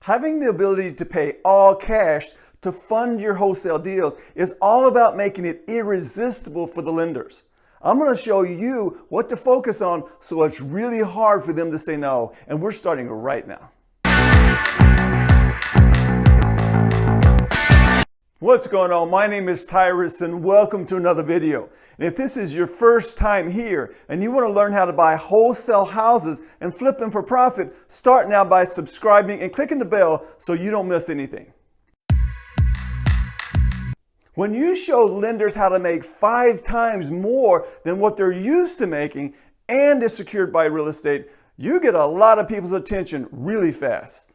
Having the ability to pay all cash to fund your wholesale deals is all about making it irresistible for the lenders. I'm going to show you what to focus on so it's really hard for them to say no, and we're starting right now. What's going on? My name is Tyrus and welcome to another video. And if this is your first time here and you want to learn how to buy wholesale houses and flip them for profit, start now by subscribing and clicking the bell so you don't miss anything. When you show lenders how to make 5 times more than what they're used to making and is secured by real estate, you get a lot of people's attention really fast.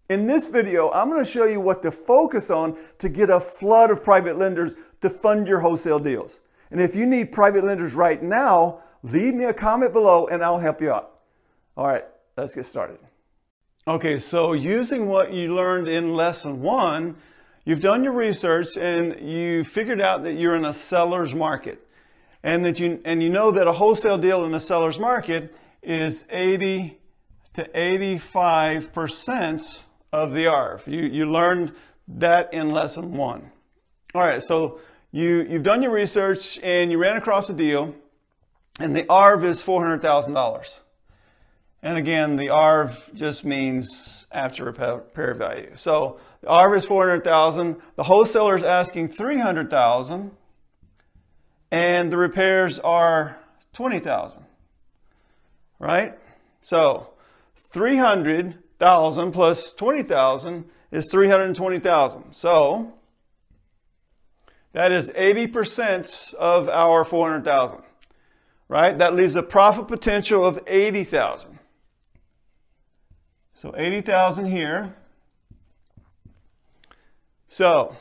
In this video, I'm going to show you what to focus on to get a flood of private lenders to fund your wholesale deals. And if you need private lenders right now, leave me a comment below and I'll help you out. All right, let's get started. Okay, so using what you learned in lesson 1, you've done your research and you figured out that you're in a seller's market, and that you know that a wholesale deal in a seller's market is 80 to 85% of the ARV. You learned that in lesson 1. All right, so you've done your research and you ran across a deal, and the ARV is $400,000. And again, the ARV just means after repair value. So the ARV is $400,000. The wholesaler is asking $300,000, and the repairs are $20,000. Right? So $300,000 plus $20,000 is $320,000. So that is 80% of our $400,000. Right? That leaves a profit potential of $80,000. So $80,000 here. So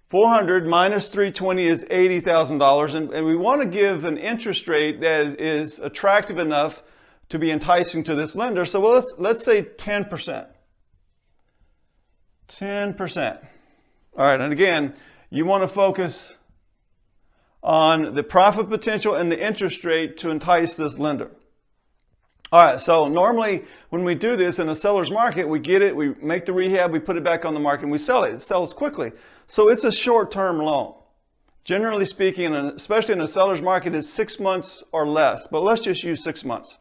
400 minus 320 is $80,000, and we want to give an interest rate that is attractive enough to be enticing to this lender. So let's say 10%. 10%. All right, and again, you want to focus on the profit potential and the interest rate to entice this lender. All right, so normally when we do this in a seller's market, we get it, we make the rehab, we put it back on the market, and we sell it. It sells quickly. So it's a short-term loan. Generally speaking, especially in a seller's market, it's 6 months or less, but let's just use 6 months.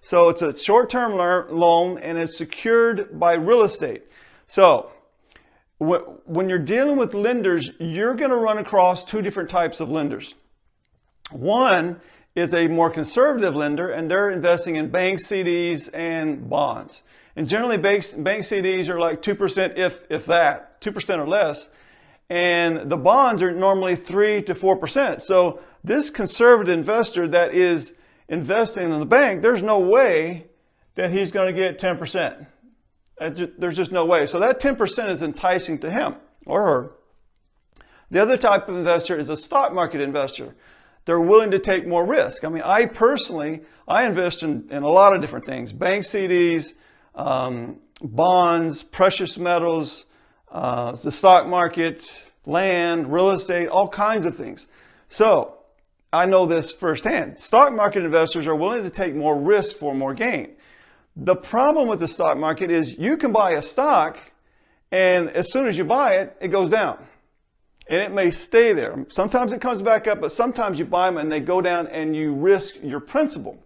So it's a short-term loan, and it's secured by real estate. So when you're dealing with lenders, you're going to run across 2 different types of lenders. One is a more conservative lender, and they're investing in bank CDs and bonds. And generally bank CDs are like 2%, if that, 2% or less. And the bonds are normally 3 to 4%. So this conservative investor that is investing in the bank, there's no way that he's going to get 10%. There's just no way. So that 10% is enticing to him or her. The other type of investor is a stock market investor. They're willing to take more risk. I mean, I invest in a lot of different things: bank CDs, bonds, precious metals, the stock market, land, real estate, all kinds of things. So I know this firsthand. Stock market investors are willing to take more risk for more gain. The problem with the stock market is you can buy a stock, and as soon as you buy it, it goes down. And it may stay there. Sometimes it comes back up, but sometimes you buy them and they go down and you risk your principal.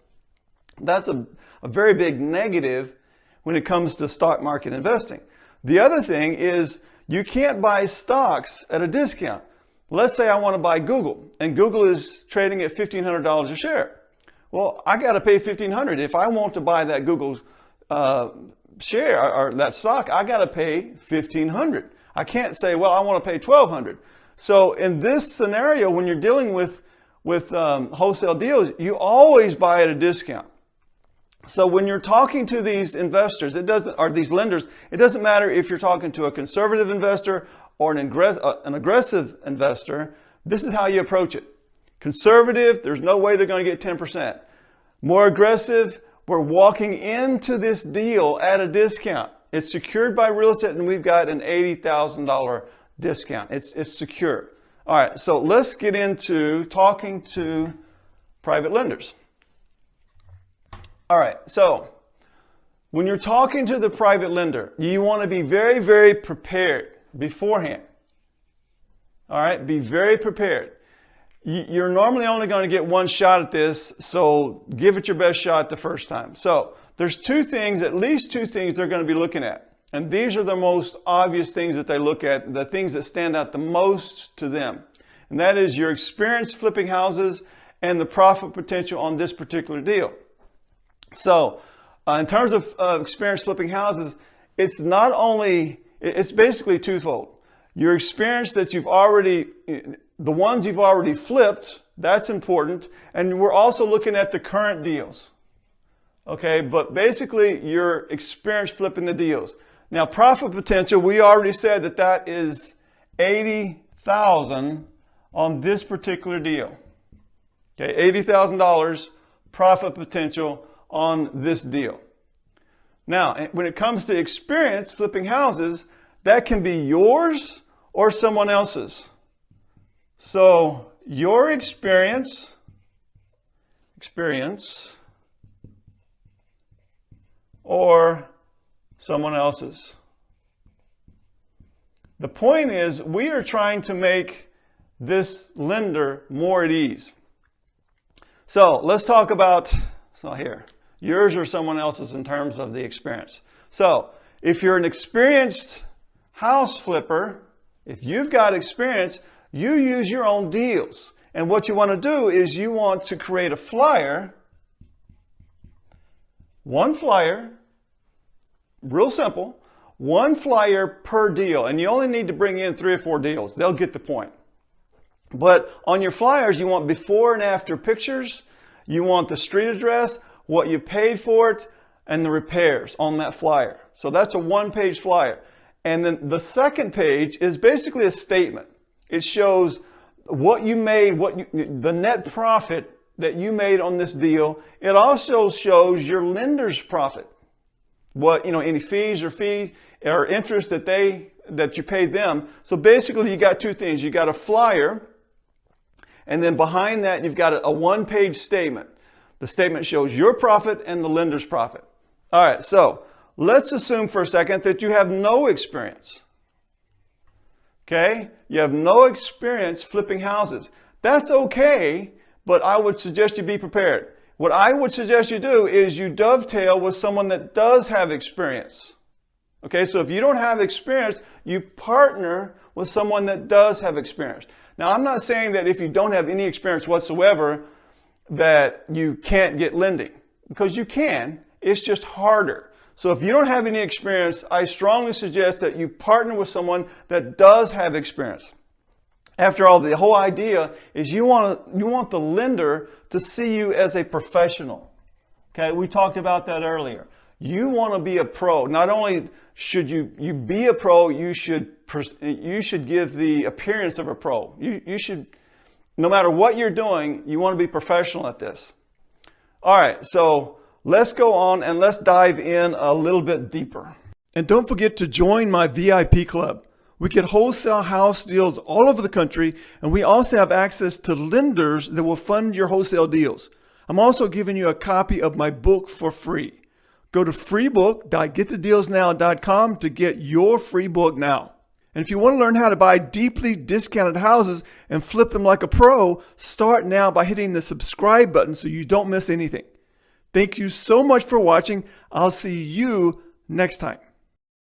That's a very big negative when it comes to stock market investing. The other thing is you can't buy stocks at a discount. Let's say I want to buy Google, and Google is trading at $1,500 a share. Well, I got to pay $1,500. If I want to buy that Google share or that stock, I got to pay $1,500. I can't say, well, I want to pay $1,200. So in this scenario, when you're dealing with wholesale deals, you always buy at a discount. So when you're talking to these investors, or these lenders, it doesn't matter if you're talking to a conservative investor or an aggressive investor. This is how you approach it. Conservative, there's no way they're going to get 10%. More aggressive, we're walking into this deal at a discount. It's secured by real estate, and we've got an $80,000 discount. It's secure. All right, so let's get into talking to private lenders. All right, so When you're talking to the private lender, you want to be very, very prepared beforehand. All right, be very prepared. You're normally only going to get one shot at this, so give it your best shot the first time. So there's two things, at least two things they're going to be looking at. And these are the most obvious things that they look at, the things that stand out the most to them. And that is your experience flipping houses and the profit potential on this particular deal. So in terms of experience flipping houses, it's not only, it's basically twofold. Your experience that you've already, the ones you've already flipped, that's important. And we're also looking at the current deals. Okay, but basically your experience flipping the deals. Now profit potential, we already said that that is $80,000 on this particular deal. Okay, $80,000 profit potential on this deal. Now, when it comes to experience flipping houses, that can be yours or someone else's. So your experience or someone else's. The point is, we are trying to make this lender more at ease. So let's talk about, so here, yours or someone else's in terms of the experience. So if you're an experienced house flipper, if you've got experience, you use your own deals. And what you want to do is you want to create a flyer, one flyer, real simple, one flyer per deal. And you only need to bring in 3 or 4 deals. They'll get the point. But on your flyers, you want before and after pictures. You want the street address, what you paid for it, and the repairs on that flyer. So that's a one-page flyer. And then the second page is basically a statement. It shows what you made, the net profit that you made on this deal. It also shows your lender's profit. What, any fees or interest that you paid them. So basically you got two things. You got a flyer, and then behind that you've got a one-page statement. The statement shows your profit and the lender's profit. All right, so let's assume for a second that you have no experience. Okay, you have no experience flipping houses. That's okay, but I would suggest you be prepared. What I would suggest you do is you dovetail with someone that does have experience. Okay, so if you don't have experience, you partner with someone that does have experience. Now, I'm not saying that if you don't have any experience whatsoever, that you can't get lending, because you can. It's just harder. So if you don't have any experience, I strongly suggest that you partner with someone that does have experience. After all, the whole idea is you want the lender to see you as a professional. Okay, we talked about that earlier. You want to be a pro. Not only should you be a pro, you should give the appearance of a pro. You should, no matter what you're doing, you want to be professional at this. All right, so let's go on and let's dive in a little bit deeper. And don't forget to join my VIP club. We get wholesale house deals all over the country, and we also have access to lenders that will fund your wholesale deals. I'm also giving you a copy of my book for free. Go to freebook.getthedealsnow.com to get your free book now. And if you want to learn how to buy deeply discounted houses and flip them like a pro, start now by hitting the subscribe button so you don't miss anything. Thank you so much for watching. I'll see you next time.